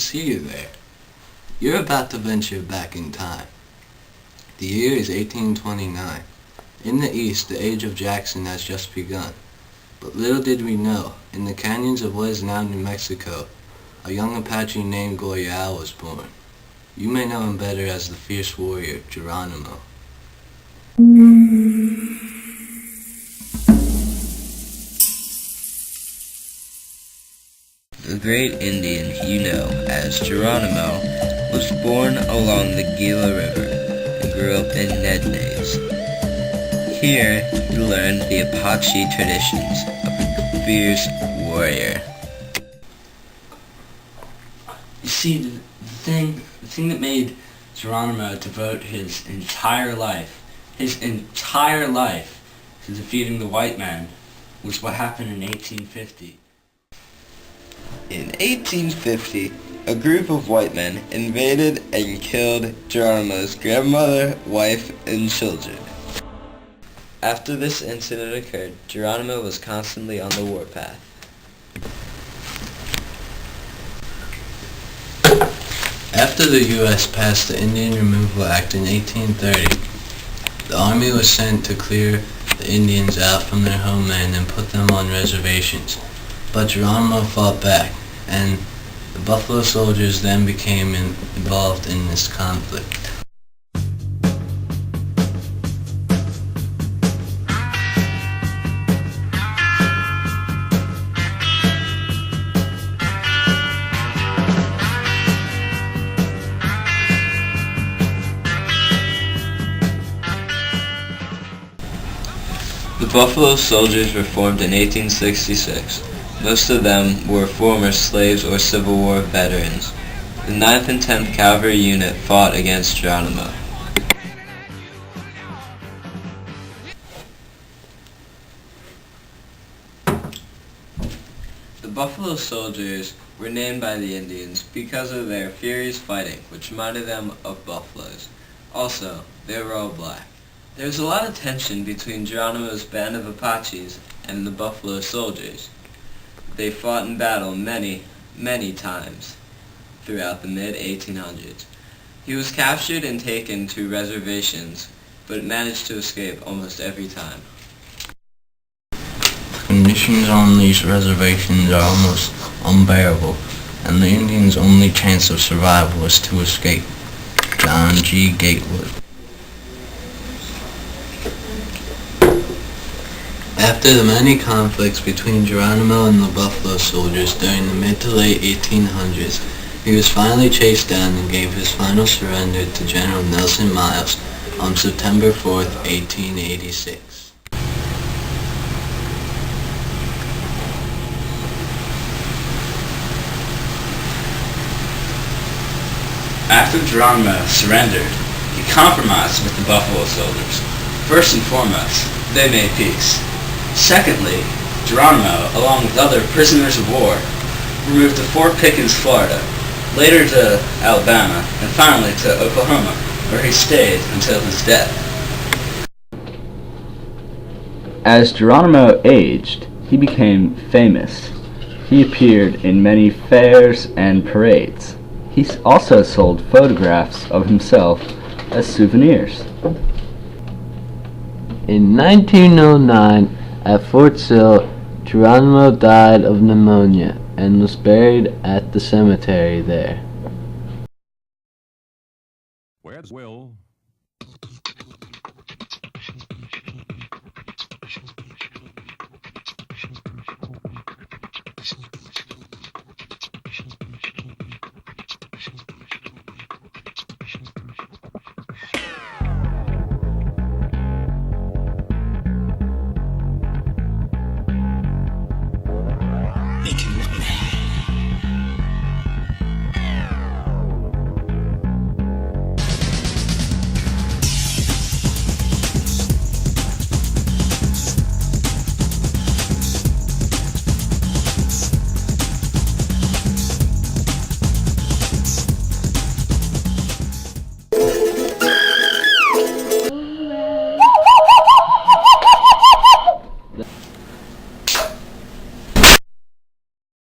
see you there. You're about to venture back in time. The year is 1829. In the east, the age of Jackson has just begun. But little did we know, in the canyons of what is now New Mexico, a young Apache named Goyal was born. You may know him better as the fierce warrior, Geronimo. The great Indian you know as Geronimo was born along the Gila River and grew up in Nednays. Here he learned the Apache traditions of a fierce warrior. You see, the thing that made Geronimo devote his entire life to defeating the white man was what happened in 1850. In 1850, a group of white men invaded and killed Geronimo's grandmother, wife, and children. After this incident occurred, Geronimo was constantly on the warpath. After the U.S. passed the Indian Removal Act in 1830, the Army was sent to clear the Indians out from their homeland and put them on reservations. But Geronimo fought back, and the Buffalo Soldiers then became involved in this conflict. The Buffalo Soldiers were formed in 1866. Most of them were former slaves or Civil War veterans. The 9th and 10th Cavalry Unit fought against Geronimo. The Buffalo Soldiers were named by the Indians because of their furious fighting, which reminded them of buffaloes. Also, they were all black. There was a lot of tension between Geronimo's band of Apaches and the Buffalo Soldiers. They fought in battle many times throughout the mid-1800s. He was captured and taken to reservations, but managed to escape almost every time. Conditions on these reservations are almost unbearable, and the Indians' only chance of survival was to escape. John G. Gatewood. After the many conflicts between Geronimo and the Buffalo Soldiers during the mid to late 1800s, he was finally chased down and gave his final surrender to General Nelson Miles on September 4th, 1886. After Geronimo surrendered, he compromised with the Buffalo Soldiers. First and foremost, they made peace. Secondly, Geronimo, along with other prisoners of war, were moved to Fort Pickens, Florida, later to Alabama, and finally to Oklahoma, where he stayed until his death. As Geronimo aged, he became famous. He appeared in many fairs and parades. He also sold photographs of himself as souvenirs. In 1909, at Fort Sill, Geronimo died of pneumonia and was buried at the cemetery there. Where's Will?